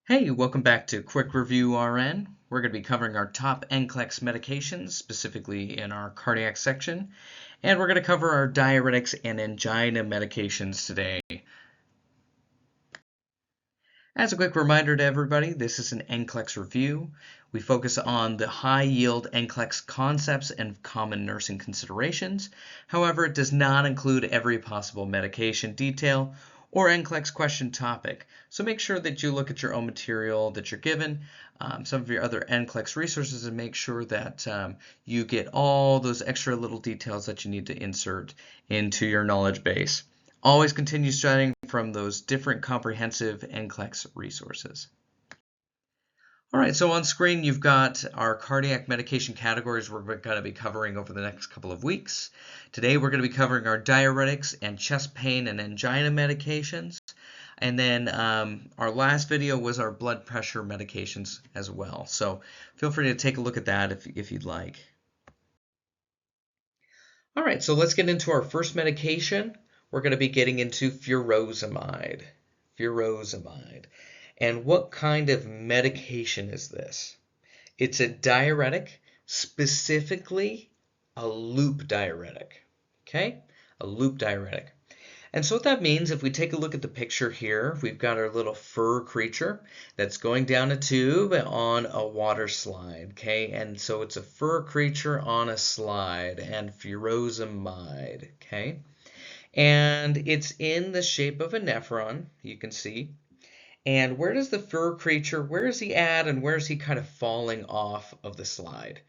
Hey, welcome back to Quick Review RN. We're going to be covering our top NCLEX medications, specifically in our cardiac section, and we're going to cover our diuretics and angina medications today. As a quick reminder to everybody, this is an NCLEX review. We focus on the high-yield NCLEX concepts and common nursing considerations. However, it does not include every possible medication detail or NCLEX question topic. So make sure that you look at your own material that you're given, some of your other NCLEX resources, and make sure that you get all those extra little details that you need to insert into your knowledge base. Always continue studying from those different comprehensive NCLEX resources. All right, so on screen you've got our cardiac medication categories we're going to be covering over the next couple of weeks. Today we're going to be covering our diuretics and chest pain and angina medications. And then our last video was our blood pressure medications as well. So feel free to take a look at that if you'd like. All right, so let's get into our first medication. We're going to be getting into furosemide. Furosemide. And what kind of medication is this? It's a diuretic, specifically a loop diuretic. Okay? A loop diuretic. And so what that means, if we take a look at the picture here, we've got our little fur creature that's going down a tube on a water slide, okay? And so it's a fur creature on a slide, and furosemide, okay? And it's in the shape of a nephron, you can see. And where does the fur creature, where is he at, and where is he kind of falling off of the slide?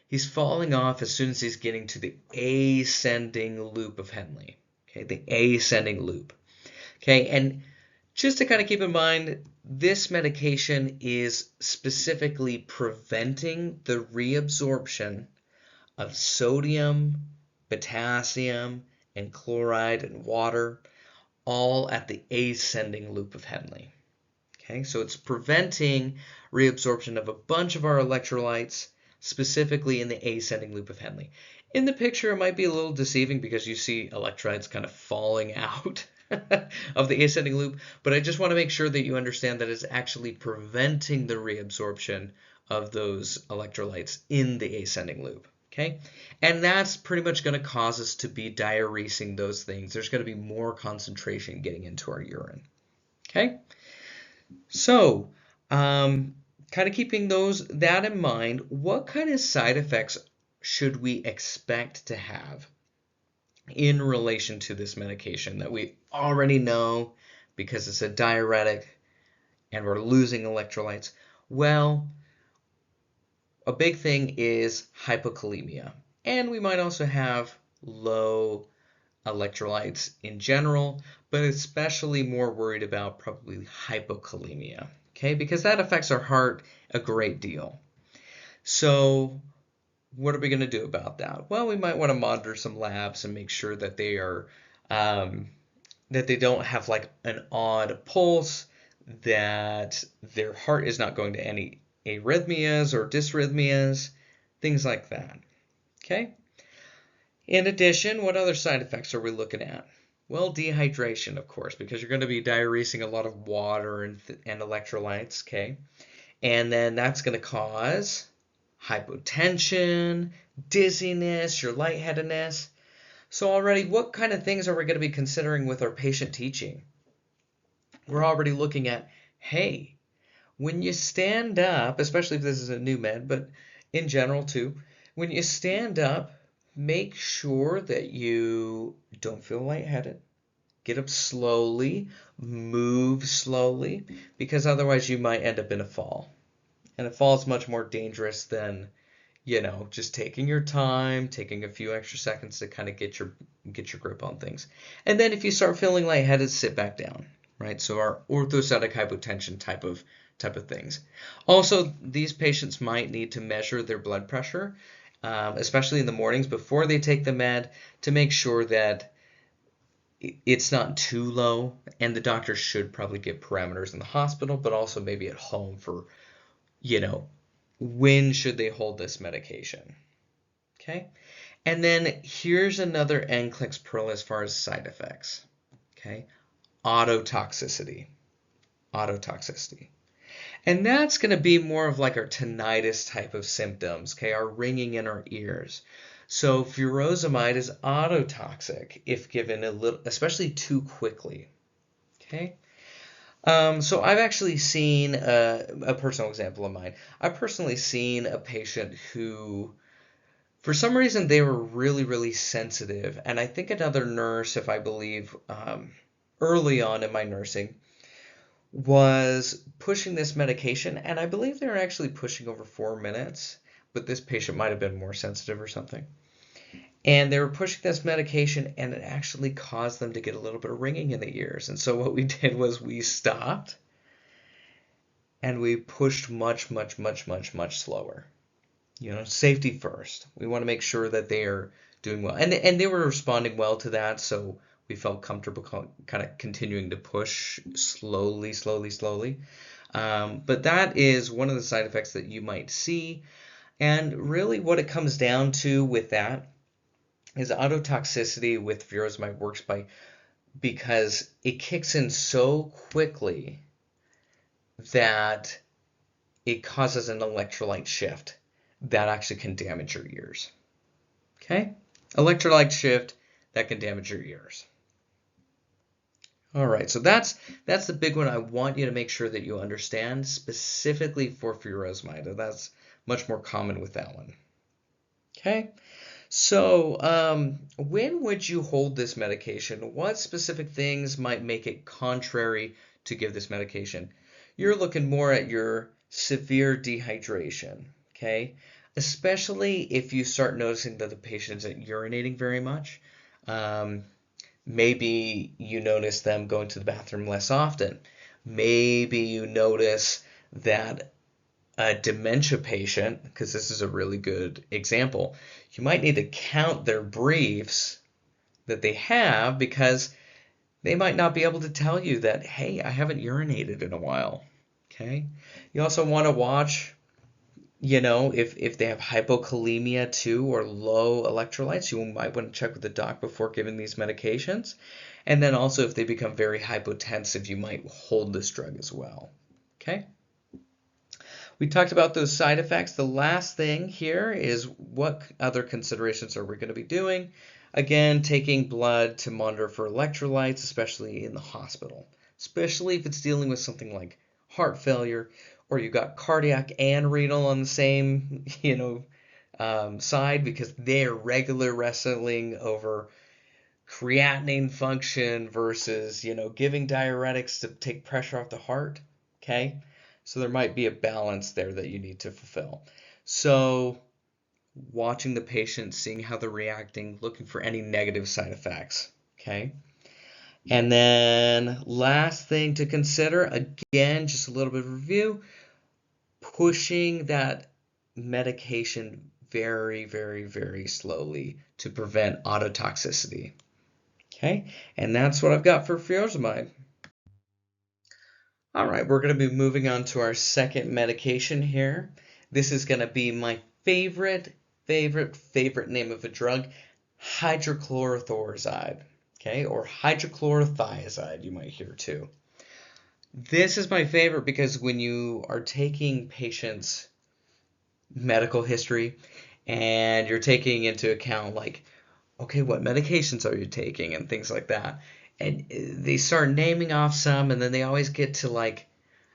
He's falling off as soon as he's getting to the ascending loop of Henle. Okay, the ascending loop. Okay, and just to kind of keep in mind, this medication is specifically preventing the reabsorption of sodium, potassium, and chloride and water, all at the ascending loop of Henle. Okay, so it's preventing reabsorption of a bunch of our electrolytes, specifically in the ascending loop of Henle. In the picture, it might be a little deceiving because you see electrolytes kind of falling out of the ascending loop, but I just want to make sure that you understand that it's actually preventing the reabsorption of those electrolytes in the ascending loop. Okay, and that's pretty much going to cause us to be diuresing those things. There's going to be more concentration getting into our urine. Okay, so kind of keeping that in mind, what kind of side effects should we expect to have in relation to this medication that we already know because it's a diuretic and we're losing electrolytes? Well, a big thing is hypokalemia, and we might also have low electrolytes in general, but especially more worried about probably hypokalemia, okay, because that affects our heart a great deal. So what are we going to do about that? Well, we might want to monitor some labs and make sure that they are that they don't have like an odd pulse, that their heart is not going to any arrhythmias or dysrhythmias, things like that. Okay? In addition, what other side effects are we looking at? Well, dehydration, of course, because you're going to be diuresing a lot of water and electrolytes, okay? And then that's going to cause hypotension, dizziness, your lightheadedness. So already, what kind of things are we going to be considering with our patient teaching? We're already looking at, hey, when you stand up, especially if this is a new med, but in general too, when you stand up, make sure that you don't feel lightheaded. Get up slowly, move slowly, because otherwise you might end up in a fall. And a fall is much more dangerous than, just taking your time, taking a few extra seconds to kind of get your grip on things. And then if you start feeling lightheaded, sit back down, right? So our orthostatic hypotension type of things. Also, these patients might need to measure their blood pressure, especially in the mornings before they take the med, to make sure that it's not too low, and the doctor should probably give parameters in the hospital, but also maybe at home for, when should they hold this medication, okay? And then here's another NCLEX pearl as far as side effects, okay? Ototoxicity. And that's going to be more of like our tinnitus type of symptoms, okay, our ringing in our ears. So furosemide is ototoxic if given a little, especially too quickly, okay? So I've actually seen a personal example of mine. I've personally seen a patient who, for some reason, they were really, really sensitive. And I think another nurse, if I believe, early on in my nursing, was pushing this medication. And I believe they were actually pushing over 4 minutes, but this patient might have been more sensitive or something. And they were pushing this medication, and it actually caused them to get a little bit of ringing in the ears. And so what we did was we stopped, and we pushed much, much, much, much, much slower. Safety first. We want to make sure that they are doing well. And they were responding well to that, so we felt comfortable kind of continuing to push slowly, slowly, slowly. But that is one of the side effects that you might see. And really what it comes down to with that is ototoxicity with furosemide works because it kicks in so quickly that it causes an electrolyte shift that actually can damage your ears. Okay? Electrolyte shift that can damage your ears. All right, so that's the big one I want you to make sure that you understand specifically for furosemide. That's much more common with that one. Okay? So when would you hold this medication? What specific things might make it contrary to give this medication? You're looking more at your severe dehydration, okay? Especially if you start noticing that the patient isn't urinating very much. Maybe you notice them going to the bathroom less often. Maybe you notice that a dementia patient, because this is a really good example, you might need to count their briefs that they have because they might not be able to tell you that, hey, I haven't urinated in a while. Okay? You also want to watch, if they have hypokalemia too or low electrolytes, you might want to check with the doc before giving these medications. And then also if they become very hypotensive, you might hold this drug as well. Okay? We talked about those side effects. The last thing here is what other considerations are we going to be doing? Again, taking blood to monitor for electrolytes, especially in the hospital, especially if it's dealing with something like heart failure or you got cardiac and renal on the same, side because they're regular wrestling over creatinine function versus, giving diuretics to take pressure off the heart. Okay? So there might be a balance there that you need to fulfill. So watching the patient, seeing how they're reacting, looking for any negative side effects, okay? And then last thing to consider, again, just a little bit of review, pushing that medication very, very, very slowly to prevent ototoxicity, okay? And that's what I've got for furosemide. All right, we're going to be moving on to our second medication here. This is going to be my favorite name of a drug, hydrochlorothiazide, okay, or hydrochlorothiazide, you might hear too. This is my favorite because when you are taking patients' medical history and you're taking into account like, okay, what medications are you taking and things like that, and they start naming off some, and then they always get to like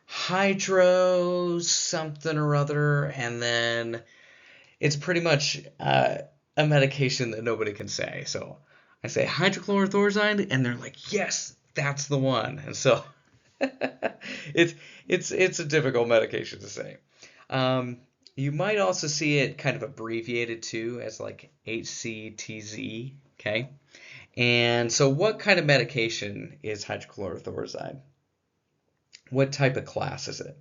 hydro something or other, and then it's pretty much a medication that nobody can say. So I say hydrochlorothiazide, and they're like, yes, that's the one. And so it's a difficult medication to say. You might also see it kind of abbreviated too as like HCTZ, okay? And so what kind of medication is hydrochlorothiazide? What type of class is it?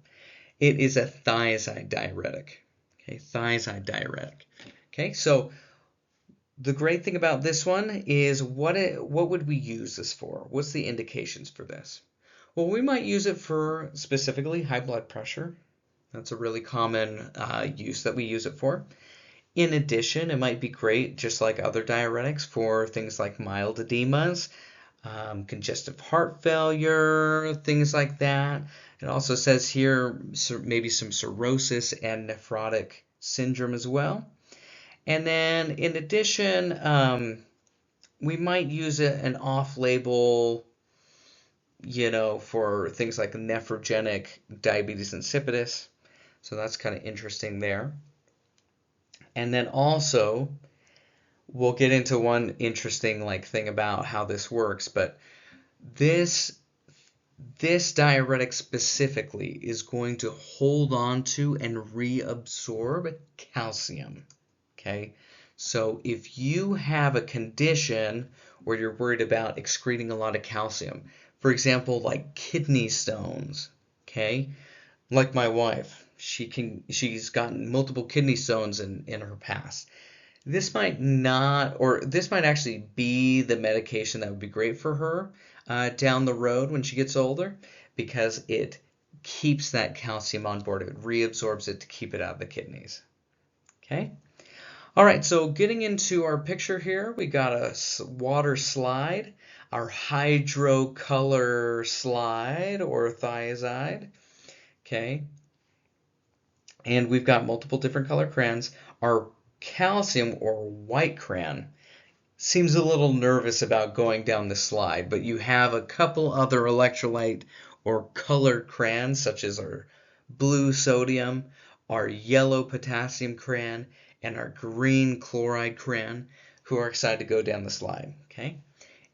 It is a thiazide diuretic. Okay, thiazide diuretic. Okay, so the great thing about this one is what would we use this for? What's the indications for this? Well, we might use it for specifically high blood pressure. That's a really common use that we use it for. In addition, it might be great, just like other diuretics, for things like mild edemas, congestive heart failure, things like that. It also says here maybe some cirrhosis and nephrotic syndrome as well. And then in addition, we might use an off-label, for things like nephrogenic diabetes insipidus. So that's kind of interesting there. And then also, we'll get into one interesting thing about how this works, but this diuretic specifically is going to hold on to and reabsorb calcium. Okay, so if you have a condition where you're worried about excreting a lot of calcium, for example, like kidney stones, okay, like my wife, she's gotten multiple kidney stones in her past. This might not, or this might actually be the medication that would be great for her down the road when she gets older, because it keeps that calcium on board. It reabsorbs it to keep it out of the kidneys. Okay? All right, so getting into our picture here, we got a water slide, our hydrocolor slide or thiazide. Okay? And we've got multiple different color crayons. Our calcium or white crayon seems a little nervous about going down the slide, but you have a couple other electrolyte or colored crayons, such as our blue sodium, our yellow potassium crayon, and our green chloride crayon, who are excited to go down the slide. Okay,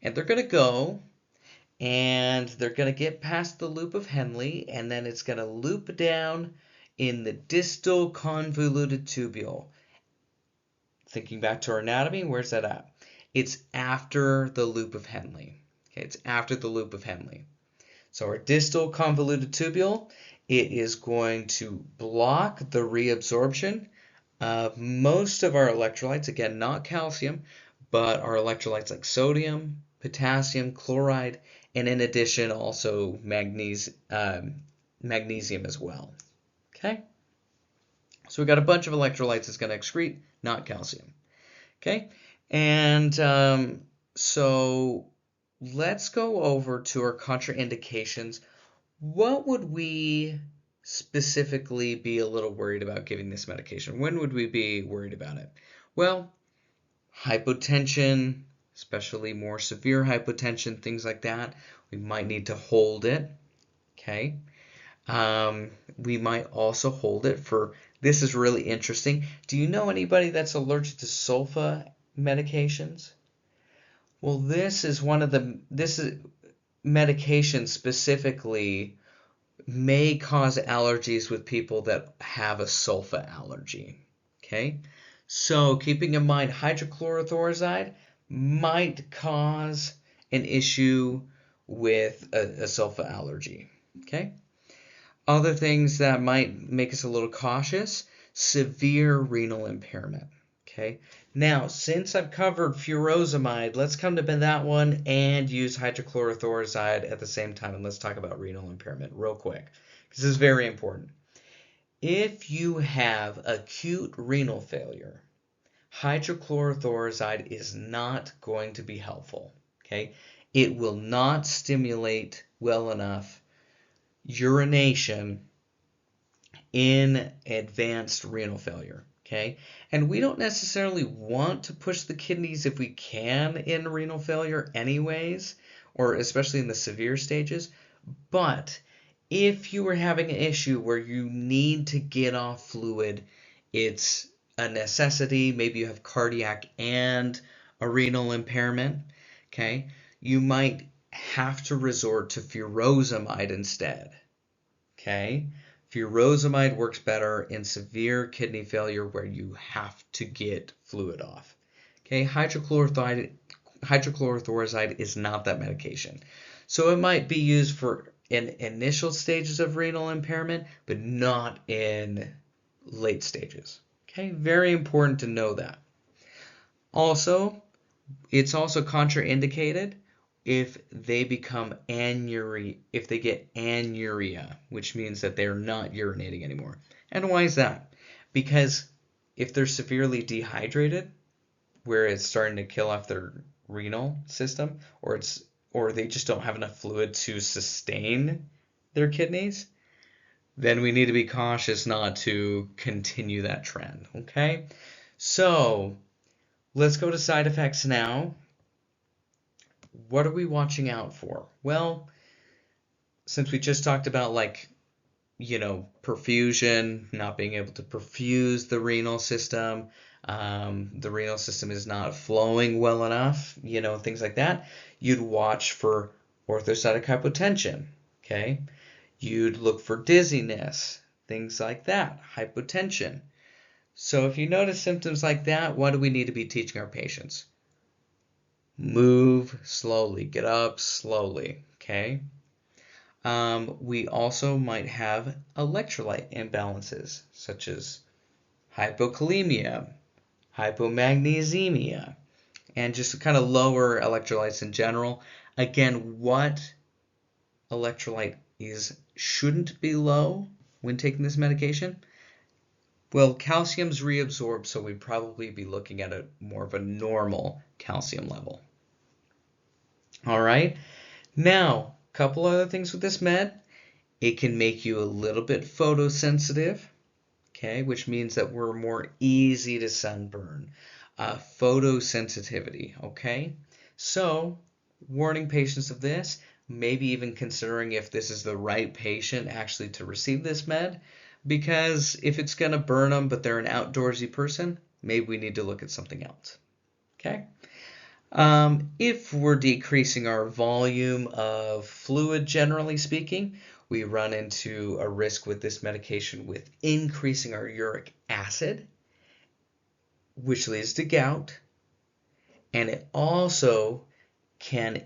and they're going to go, and they're going to get past the loop of Henle, and then it's going to loop down in the distal convoluted tubule. Thinking back to our anatomy, where's that at? It's after the loop of Henle. Okay, it's after the loop of Henle. So our distal convoluted tubule, it is going to block the reabsorption of most of our electrolytes. Again, not calcium, but our electrolytes like sodium, potassium, chloride, and in addition also magnesium as well. Okay? So we've got a bunch of electrolytes it's going to excrete, not calcium. Okay? And so let's go over to our contraindications. What would we specifically be a little worried about giving this medication? When would we be worried about it? Well, hypotension, especially more severe hypotension, things like that, we might need to hold it. Okay? We might also hold it for, this is really interesting. Do you know anybody that's allergic to sulfa medications? Well, this is medication specifically may cause allergies with people that have a sulfa allergy. Okay? So keeping in mind hydrochlorothiazide might cause an issue with a sulfa allergy. Okay? Other things that might make us a little cautious, severe renal impairment. Okay. Now, since I've covered furosemide, let's come to that one and use hydrochlorothiazide at the same time, and let's talk about renal impairment real quick, because this is very important. If you have acute renal failure, hydrochlorothiazide is not going to be helpful. Okay. It will not stimulate well enough urination in advanced renal failure, okay? And we don't necessarily want to push the kidneys if we can in renal failure anyways, or especially in the severe stages. But if you are having an issue where you need to get off fluid, it's a necessity, maybe you have cardiac and a renal impairment, okay? You might have to resort to furosemide instead. Okay? Furosemide works better in severe kidney failure where you have to get fluid off. Okay? Hydrochlorothiazide is not that medication. So it might be used for in initial stages of renal impairment, but not in late stages. Okay? Very important to know that. Also, it's also contraindicated if they become if they get anuria, which means that they're not urinating anymore. And why is that? Because if they're severely dehydrated, where it's starting to kill off their renal system, or or they just don't have enough fluid to sustain their kidneys, then we need to be cautious not to continue that trend, okay? So let's go to side effects now. What are we watching out for? Well, since we just talked about perfusion, not being able to perfuse the renal system, the renal system is not flowing well enough, things like that, you'd watch for orthostatic hypotension, okay? You'd look for dizziness, things like that, hypotension. So if you notice symptoms like that, what do we need to be teaching our patients? Move slowly, get up slowly, okay? We also might have electrolyte imbalances, such as hypokalemia, hypomagnesemia, and just kind of lower electrolytes in general. Again, what electrolyte shouldn't be low when taking this medication? Well, calcium's reabsorbed, so we'd probably be looking at more of a normal calcium level. All right, now, a couple other things with this med. It can make you a little bit photosensitive, okay, which means that we're more easy to sunburn. Photosensitivity, okay? So, warning patients of this, maybe even considering if this is the right patient actually to receive this med, because if it's going to burn them but they're an outdoorsy person, maybe we need to look at something else, okay? If we're decreasing our volume of fluid, generally speaking, we run into a risk with this medication with increasing our uric acid, which leads to gout, and it also can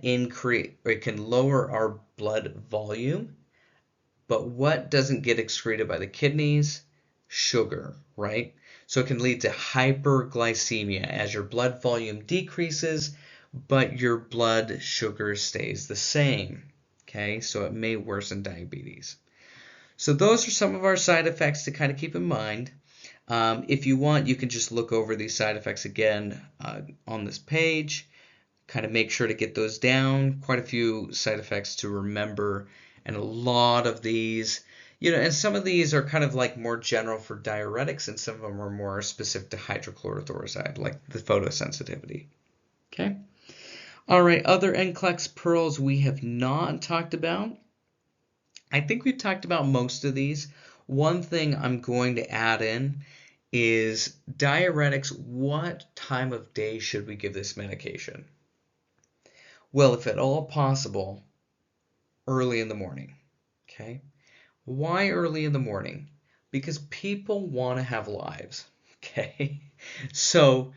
lower our blood volume. But what doesn't get excreted by the kidneys? Sugar, right? So it can lead to hyperglycemia as your blood volume decreases, but your blood sugar stays the same. Okay, so it may worsen diabetes. So those are some of our side effects to kind of keep in mind. If you want, you can just look over these side effects again on this page. Kind of make sure to get those down. Quite a few side effects to remember, and a lot of these, and some of these are kind of like more general for diuretics, and some of them are more specific to hydrochlorothiazide, like the photosensitivity. Okay. All right, other NCLEX pearls we have not talked about. I think we've talked about most of these. One thing I'm going to add in is diuretics. What time of day should we give this medication? Well, if at all possible, early in the morning. Okay? Why early in the morning? Because people want to have lives. Okay? So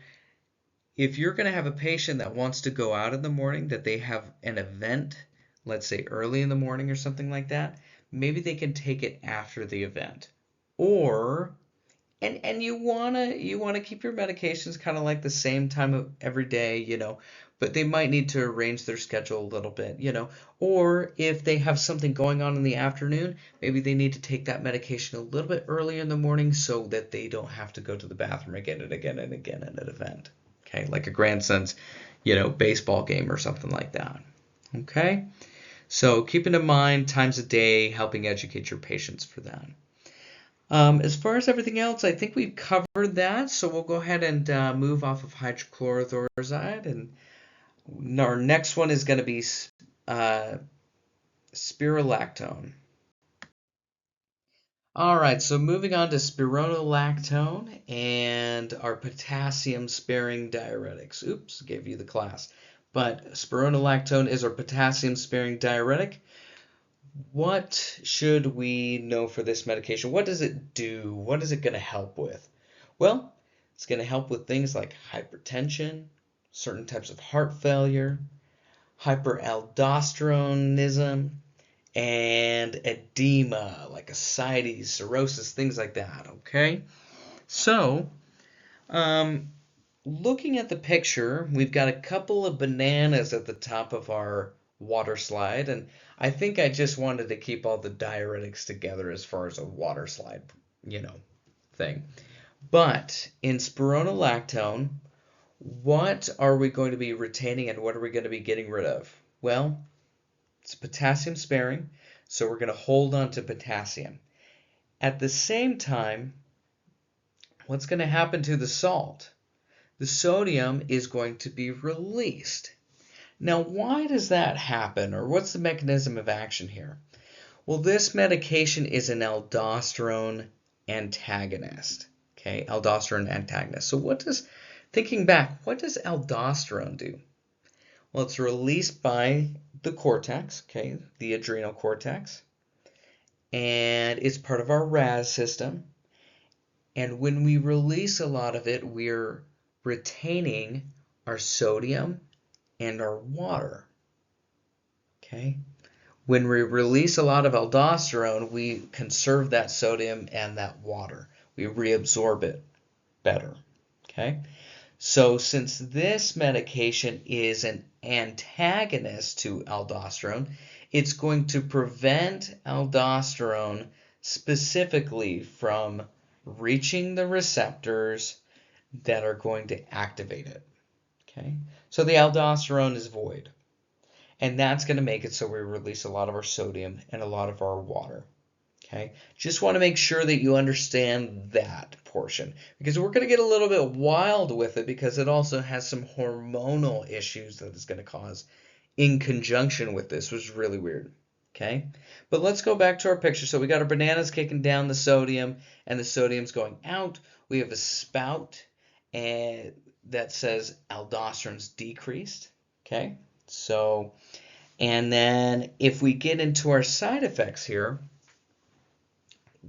if you're going to have a patient that wants to go out in the morning, that they have an event, let's say early in the morning or something like that, maybe they can take it after the event. Or, and you wanna keep your medications kind of like the same time of every day, but they might need to arrange their schedule a little bit, Or if they have something going on in the afternoon, maybe they need to take that medication a little bit earlier in the morning so that they don't have to go to the bathroom again and again and again at an event. Okay, like a grandson's, baseball game or something like that. Okay, so keeping in mind times of day, helping educate your patients for that. As far as everything else, I think we've covered that, so we'll go ahead and move off of hydrochlorothiazide, and our next one is going to be spironolactone. All right, so moving on to spironolactone and our potassium-sparing diuretics. Oops, gave you the class. But spironolactone is our potassium-sparing diuretic. What should we know for this medication? What does it do? What is it going to help with? Well, it's going to help with things like hypertension, certain types of heart failure, hyperaldosteronism, and edema, like ascites, cirrhosis, things like that, okay? So, looking at the picture, we've got a couple of bananas at the top of our water slide, and I think I just wanted to keep all the diuretics together as far as a water slide, thing. But in spironolactone, what are we going to be retaining and what are we going to be getting rid of? Well, it's potassium sparing, so we're going to hold on to potassium. At the same time, what's going to happen to the salt? The sodium is going to be released. Now, why does that happen, or what's the mechanism of action here? Well, this medication is an aldosterone antagonist. Okay, aldosterone antagonist. So thinking back, what does aldosterone do? Well, it's released by the cortex, okay, the adrenal cortex, and it's part of our RAS system. And when we release a lot of it, we're retaining our sodium and our water. Okay? When we release a lot of aldosterone, we conserve that sodium and that water. We reabsorb it better. Okay? So since this medication is an antagonist to aldosterone, it's going to prevent aldosterone specifically from reaching the receptors that are going to activate it. Okay? So the aldosterone is void. And that's going to make it so we release a lot of our sodium and a lot of our water. Okay? Just want to make sure that you understand that portion, because we're going to get a little bit wild with it, because it also has some hormonal issues that it's going to cause in conjunction with this, which is really weird. Okay? But let's go back to our picture. So we got our bananas kicking down the sodium, and the sodium's going out. We have a spout and that says aldosterone's decreased. Okay? So, and then if we get into our side effects here,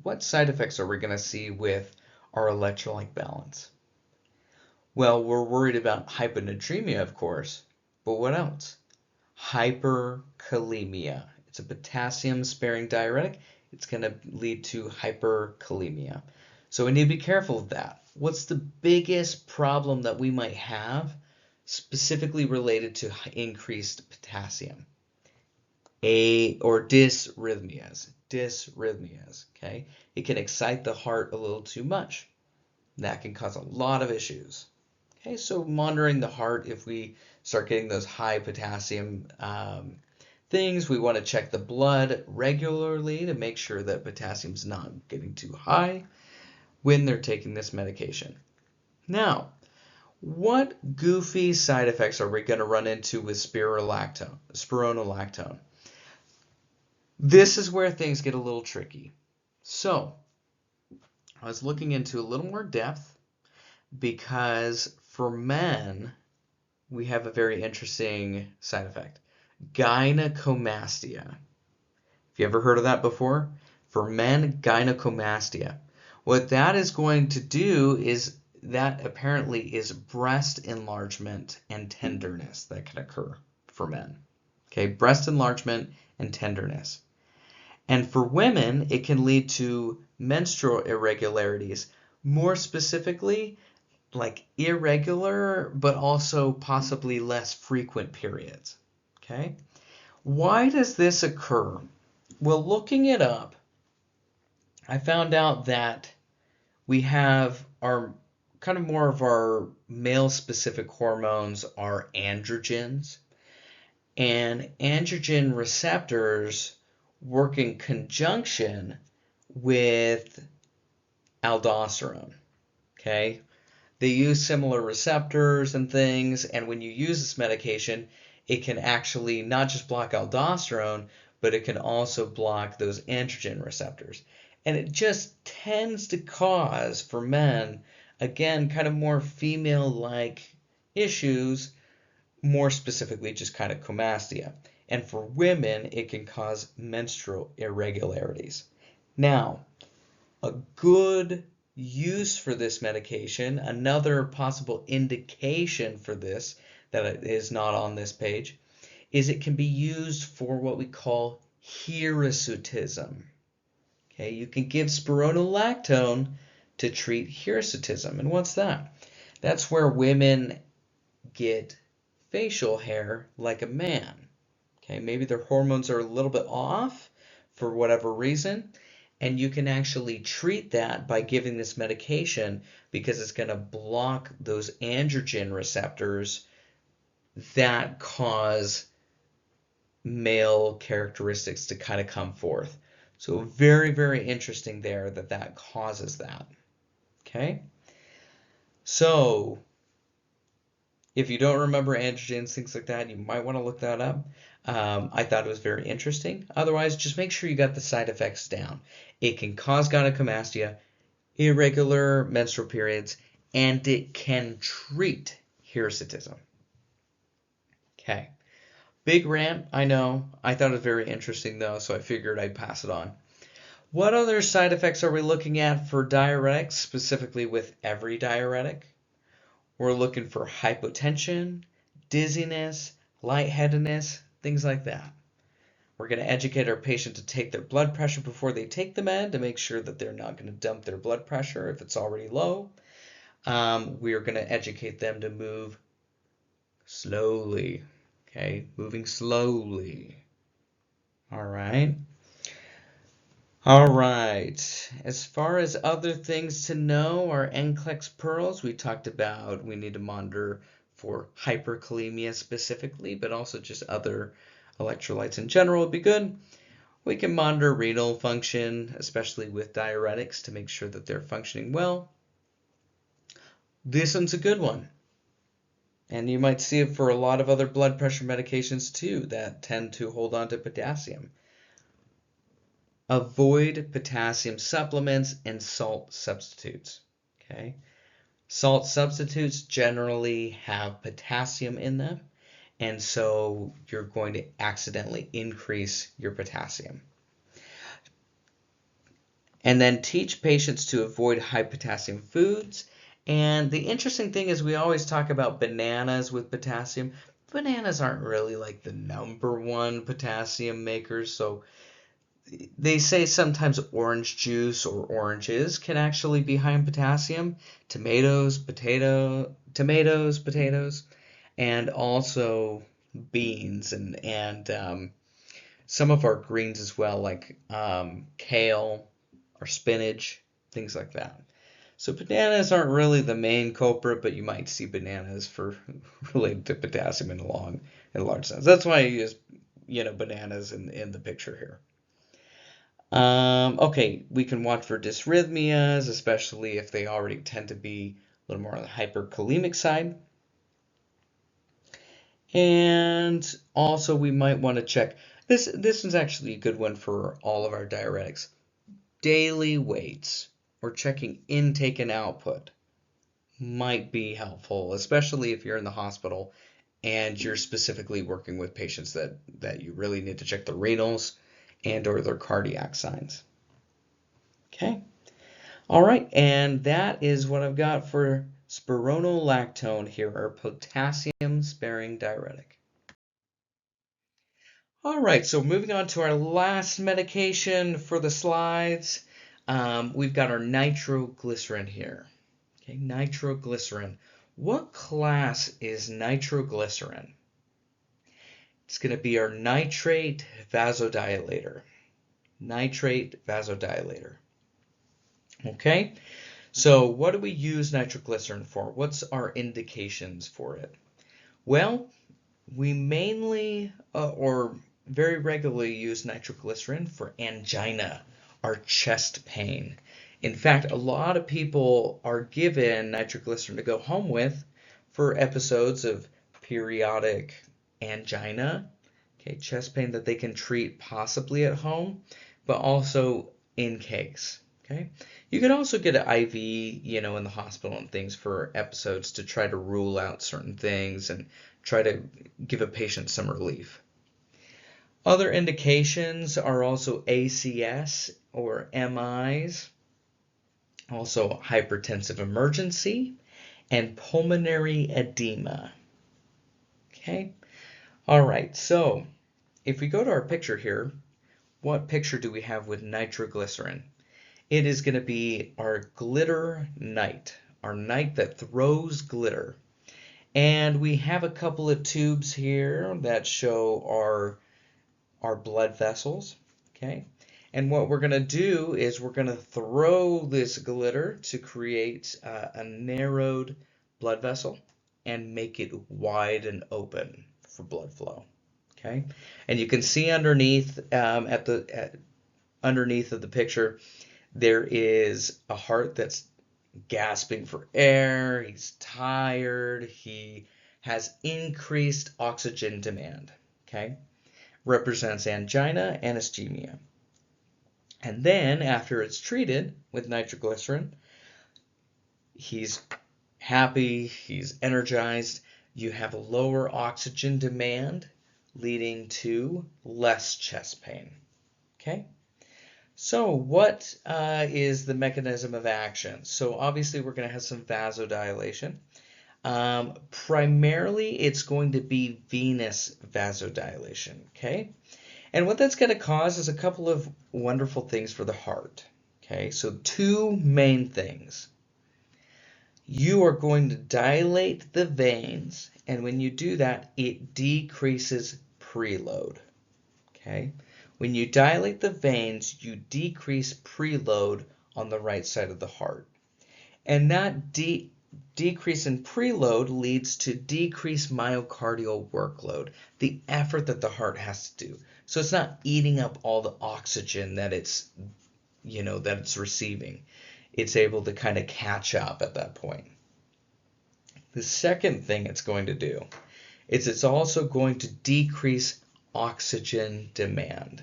what side effects are we going to see with our electrolyte balance? Well, we're worried about hyponatremia, of course, but what else? Hyperkalemia. It's a potassium-sparing diuretic. It's going to lead to hyperkalemia. So we need to be careful of that. What's the biggest problem that we might have specifically related to increased potassium? Or dysrhythmias. Dysrhythmias, okay? It can excite the heart a little too much. That can cause a lot of issues. Okay, so monitoring the heart, if we start getting those high potassium things, we want to check the blood regularly to make sure that potassium's not getting too high when they're taking this medication. Now, what goofy side effects are we going to run into with spironolactone? This is where things get a little tricky. So, I was looking into a little more depth, because for men, we have a very interesting side effect. Gynecomastia. Have you ever heard of that before? For men, gynecomastia. What that is going to do is that apparently is breast enlargement and tenderness that can occur for men. Okay, breast enlargement and tenderness. And for women, it can lead to menstrual irregularities, more specifically like irregular but also possibly less frequent periods. Okay? Why does this occur? Well, looking it up, I found out that we have our kind of more of our male-specific hormones are androgens, and androgen receptors work in conjunction with aldosterone. Okay? They use similar receptors and things, and when you use this medication, it can actually not just block aldosterone, but it can also block those androgen receptors. And it just tends to cause, for men, again, kind of more female-like issues, more specifically just kind of comastia. And for women, it can cause menstrual irregularities. Now, a good use for this medication, another possible indication for this that is not on this page, is it can be used for what we call hirsutism. Okay, you can give spironolactone to treat hirsutism. And what's that? That's where women get facial hair like a man. Okay, maybe their hormones are a little bit off for whatever reason, and you can actually treat that by giving this medication, because it's going to block those androgen receptors that cause male characteristics to kind of come forth. So very, very interesting there that causes that. Okay? So if you don't remember androgens, things like that, you might want to look that up. I thought it was very interesting. Otherwise, just make sure you got the side effects down. It can cause gynecomastia, irregular menstrual periods, and it can treat hirsutism. Okay. Big rant, I know. I thought it was very interesting though, so I figured I'd pass it on. What other side effects are we looking at for diuretics, specifically with every diuretic? We're looking for hypotension, dizziness, lightheadedness, things like that. We're going to educate our patient to take their blood pressure before they take the med to make sure that they're not going to dump their blood pressure if it's already low. We are going to educate them to move slowly. Okay, moving slowly. All right. All right. As far as other things to know, our NCLEX pearls, we talked about we need to monitor for hyperkalemia specifically, but also just other electrolytes in general would be good. We can monitor renal function, especially with diuretics, to make sure that they're functioning well. This one's a good one. And you might see it for a lot of other blood pressure medications too that tend to hold on to potassium. Avoid potassium supplements and salt substitutes. Okay? Salt substitutes generally have potassium in them, and so you're going to accidentally increase your potassium. And then teach patients to avoid high potassium foods. And the interesting thing is we always talk about bananas with potassium. Bananas aren't really like the #1 potassium makers, so they say sometimes orange juice or oranges can actually be high in potassium. Tomatoes, potatoes, and also beans and some of our greens as well, like kale or spinach, things like that. So bananas aren't really the main culprit, but you might see bananas for related to potassium in a large sense. That's why I use bananas in the picture here. Okay, we can watch for dysrhythmias, especially if they already tend to be a little more on the hyperkalemic side. And also we might want to check, this is actually a good one for all of our diuretics. Daily weights or checking intake and output might be helpful, especially if you're in the hospital and you're specifically working with patients that you really need to check the renals and or their cardiac signs. Okay. All right, and that is what I've got for spironolactone here, our potassium-sparing diuretic. All right, so moving on to our last medication for the slides, we've got our nitroglycerin here. Okay, nitroglycerin. What class is nitroglycerin? It's going to be our nitrate vasodilator. Nitrate vasodilator. Okay, so what do we use nitroglycerin for? What's our indications for it? Well, we mainly or very regularly use nitroglycerin for angina, our chest pain. In fact, a lot of people are given nitroglycerin to go home with for episodes of periodic angina, okay, chest pain that they can treat possibly at home, but also in case. Okay, you can also get an IV, in the hospital and things for episodes to try to rule out certain things and try to give a patient some relief. Other indications are also ACS or MIs, also hypertensive emergency, and pulmonary edema. Okay, all right, so if we go to our picture here, what picture do we have with nitroglycerin? It is going to be our glitter night, our night that throws glitter. And we have a couple of tubes here that show our blood vessels, okay? And what we're going to do is we're going to throw this glitter to create a narrowed blood vessel and make it wide and open for blood flow, Okay, and you can see underneath underneath of the picture, there is a heart that's gasping for air. He's tired. He has increased oxygen demand. Okay, represents angina and ischemia. And then after it's treated with nitroglycerin, he's happy, he's energized. You have a lower oxygen demand, leading to less chest pain. Okay? So what is the mechanism of action? So obviously we're going to have some vasodilation. Primarily it's going to be venous vasodilation. Okay? And what that's going to cause is a couple of wonderful things for the heart. Okay? So two main things. You are going to dilate the veins, and when you do that, it decreases preload. Okay? When you dilate the veins, you decrease preload on the right side of the heart. And that decrease in preload leads to decreased myocardial workload, the effort that the heart has to do. So it's not eating up all the oxygen that it's receiving. It's able to kind of catch up at that point. The second thing it's going to do is it's also going to decrease oxygen demand.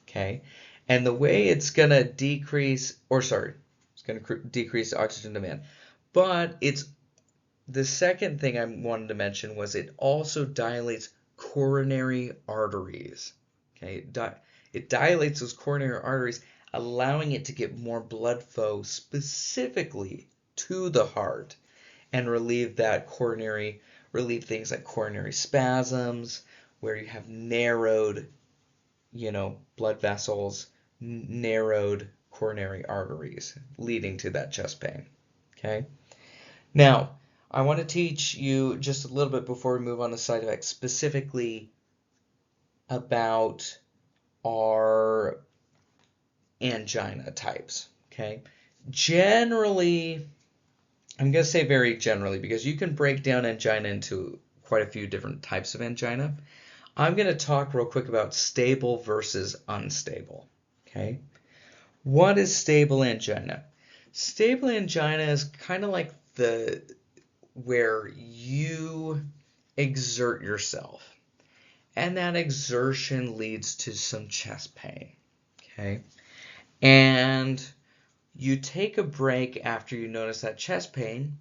Okay? And the way it's going to decrease oxygen demand. But it's the second thing I wanted to mention was it also dilates coronary arteries. Okay? It dilates those coronary arteries, allowing it to get more blood flow specifically to the heart and relieve things like coronary spasms, where you have narrowed, blood vessels, narrowed coronary arteries, leading to that chest pain. Okay? Now, I want to teach you just a little bit before we move on to side effects, specifically about our angina types. Okay? Generally, I'm going to say very generally because you can break down angina into quite a few different types of angina. I'm going to talk real quick about stable versus unstable. Okay? What is stable angina? Stable angina is kind of like where you exert yourself, and that exertion leads to some chest pain. Okay? And you take a break after you notice that chest pain,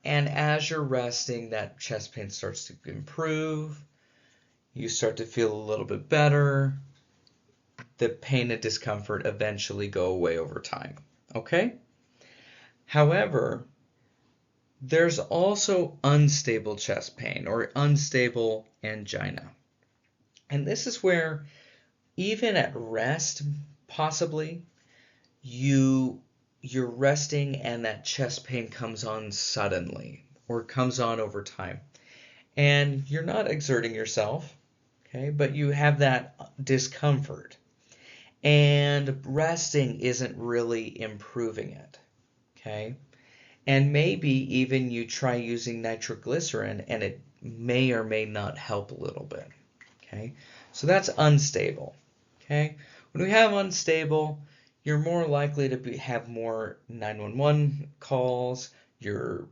and as you're resting, that chest pain starts to improve. You start to feel a little bit better. The pain and discomfort eventually go away over time. Okay? However, there's also unstable chest pain or unstable angina. And this is where, even at rest, possibly, you're resting and that chest pain comes on suddenly or comes on over time. And you're not exerting yourself, okay, but you have that discomfort. And resting isn't really improving it, okay? And maybe even you try using nitroglycerin and it may or may not help a little bit, okay? So that's unstable, okay? When we have unstable, you're more likely to have more 911 calls, your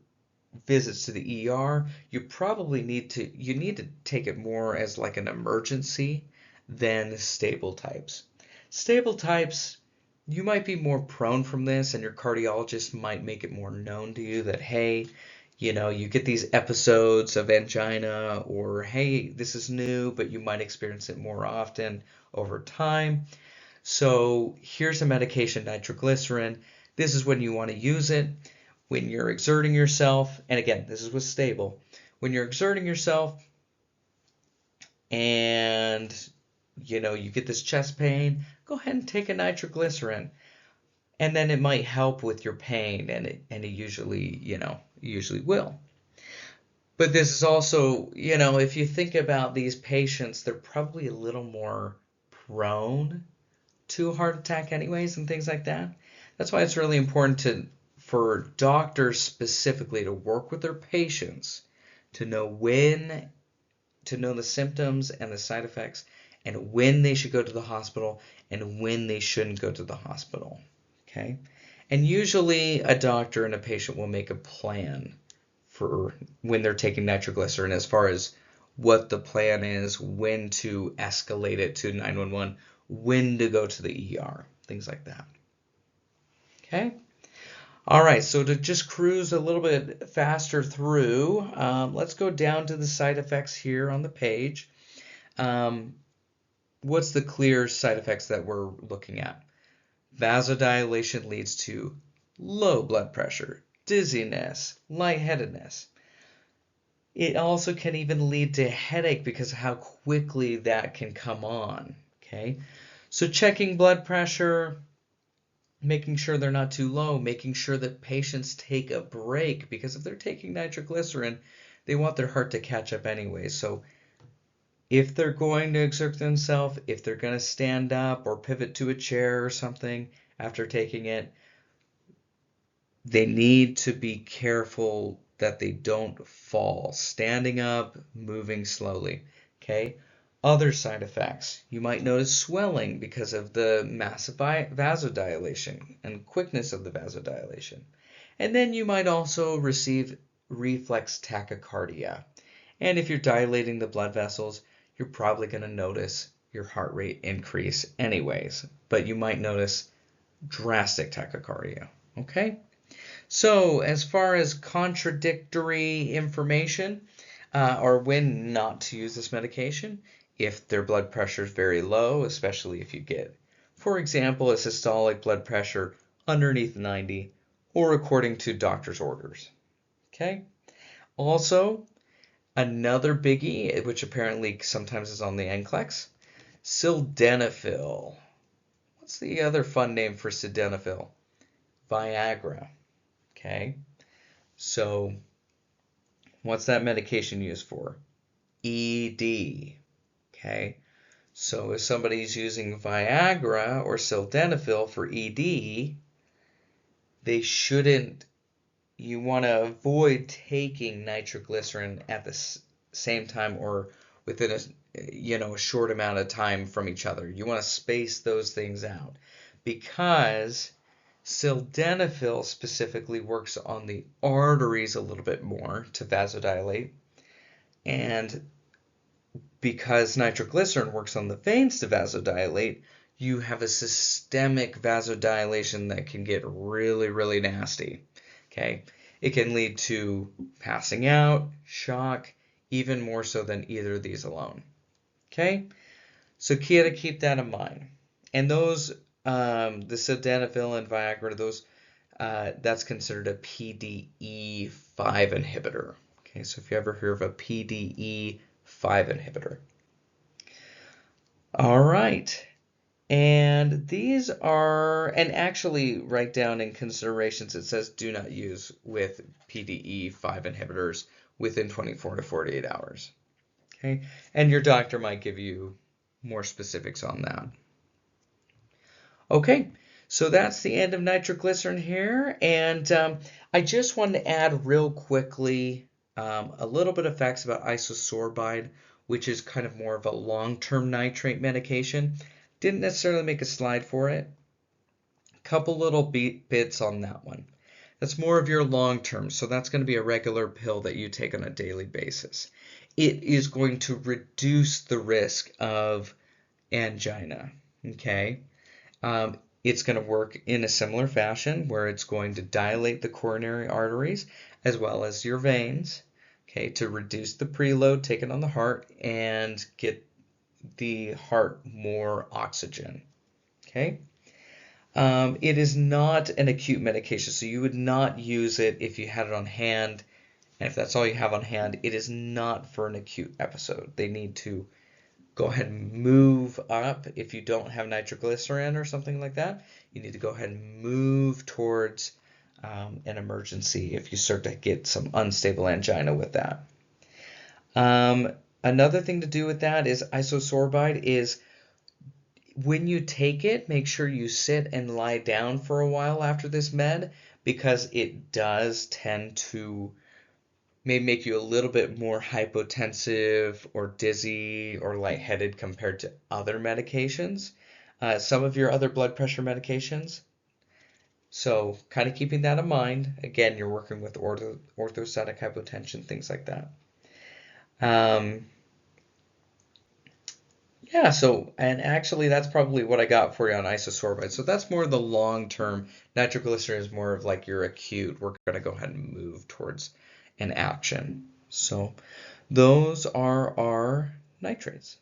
visits to the ER. You probably need to take it more as like an emergency than stable types. Stable types, you might be more prone from this, and your cardiologist might make it more known to you that, hey, you get these episodes of angina, or hey, this is new, but you might experience it more often over time. So here's a medication, nitroglycerin. This is when you want to use it. When you're exerting yourself, and again, this is with stable. When you're exerting yourself and you get this chest pain, go ahead and take a nitroglycerin. And then it might help with your pain, and it usually will. But this is also, if you think about these patients, they're probably a little more prone to a heart attack anyways and things like that. That's why it's really important for doctors specifically to work with their patients to know when to know the symptoms and the side effects and when they should go to the hospital and when they shouldn't go to the hospital. Okay? And usually a doctor and a patient will make a plan for when they're taking nitroglycerin as far as what the plan is, when to escalate it to 911, when to go to the ER, things like that. Okay? All right, so to just cruise a little bit faster through, let's go down to the side effects here on the page. What's the clear side effects that we're looking at? Vasodilation leads to low blood pressure, dizziness, lightheadedness. It also can even lead to headache because of how quickly that can come on. Okay, so checking blood pressure, making sure they're not too low, making sure that patients take a break, because if they're taking nitroglycerin, they want their heart to catch up anyway. So if they're going to exert themselves, if they're going to stand up or pivot to a chair or something after taking it, they need to be careful that they don't fall. Standing up, moving slowly. Okay? Other side effects. You might notice swelling because of the massive vasodilation and quickness of the vasodilation. And then you might also receive reflex tachycardia. And if you're dilating the blood vessels, you're probably going to notice your heart rate increase anyways. But you might notice drastic tachycardia. Okay? So as far as contradictory information, or when not to use this medication, if their blood pressure is very low, especially if you get, for example, a systolic blood pressure underneath 90 or according to doctor's orders. Okay? Also, another biggie, which apparently sometimes is on the NCLEX, sildenafil. What's the other fun name for sildenafil? Viagra. Okay? So, what's that medication used for? ED. Okay, so if somebody's using Viagra or sildenafil for ED, they shouldn't, you want to avoid taking nitroglycerin at the same time or within a short amount of time from each other. You want to space those things out because sildenafil specifically works on the arteries a little bit more to vasodilate, and because nitroglycerin works on the veins to vasodilate, you have a systemic vasodilation that can get really, really nasty. Okay? It can lead to passing out, shock, even more so than either of these alone. Okay? So key to keep that in mind. And those, the sildenafil and Viagra, those, that's considered a PDE5 inhibitor. Okay, so if you ever hear of a PDE5 inhibitor. All right. And these are, and actually write down in considerations, it says do not use with PDE5 inhibitors within 24 to 48 hours. Okay. And your doctor might give you more specifics on that. Okay. So that's the end of nitroglycerin here. And I just wanted to add real quickly a little bit of facts about isosorbide, which is kind of more of a long-term nitrate medication. Didn't necessarily make a slide for it. A couple little bits on that one. That's more of your long-term, so that's going to be a regular pill that you take on a daily basis. It is going to reduce the risk of angina, okay? It's going to work in a similar fashion where it's going to dilate the coronary arteries as well as your veins, okay, to reduce the preload taken on the heart and get the heart more oxygen, okay? It is not an acute medication, so you would not use it if you had it on hand, and if that's all you have on hand, it is not for an acute episode. They need to go ahead and move up. If you don't have nitroglycerin or something like that, you need to go ahead and move towards an emergency if you start to get some unstable angina with that. Another thing to do with that is isosorbide is when you take it, make sure you sit and lie down for a while after this med, because it does tend to may make you a little bit more hypotensive or dizzy or lightheaded compared to other medications, some of your other blood pressure medications. So kind of keeping that in mind. Again, you're working with orthostatic hypotension, things like that. Um, yeah, so, and actually that's probably what I got for you on isosorbide. So that's more the long term. Nitroglycerin is more of like your acute. We're going to go ahead and move towards an action. So those are our nitrates.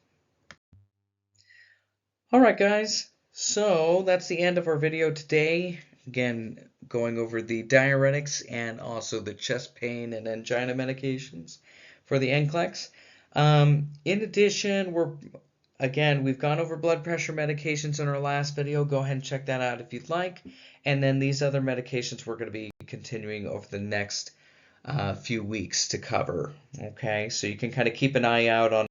All right, guys. So that's the end of our video today. Again, going over the diuretics and also the chest pain and angina medications for the NCLEX. In addition, we've gone over blood pressure medications in our last video. Go ahead and check that out if you'd like. And then these other medications we're going to be continuing over the next few weeks to cover. Okay, so you can kind of keep an eye out on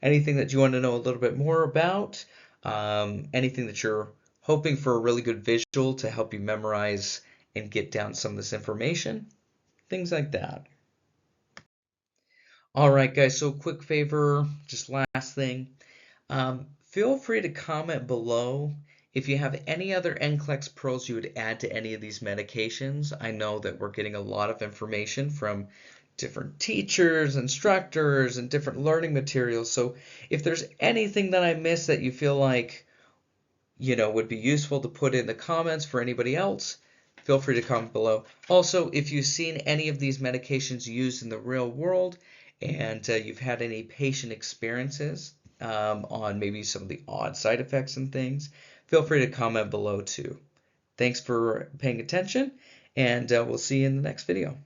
anything that you want to know a little bit more about, anything that you're hoping for a really good visual to help you memorize and get down some of this information, things like that. All right, guys, so quick favor, just last thing. Feel free to comment below if you have any other NCLEX pearls you would add to any of these medications. I know that we're getting a lot of information from different teachers, instructors, and different learning materials. So if there's anything that I missed that you feel like, would be useful to put in the comments for anybody else, feel free to comment below. Also, if you've seen any of these medications used in the real world and you've had any patient experiences on maybe some of the odd side effects and things, feel free to comment below too. Thanks for paying attention, and we'll see you in the next video.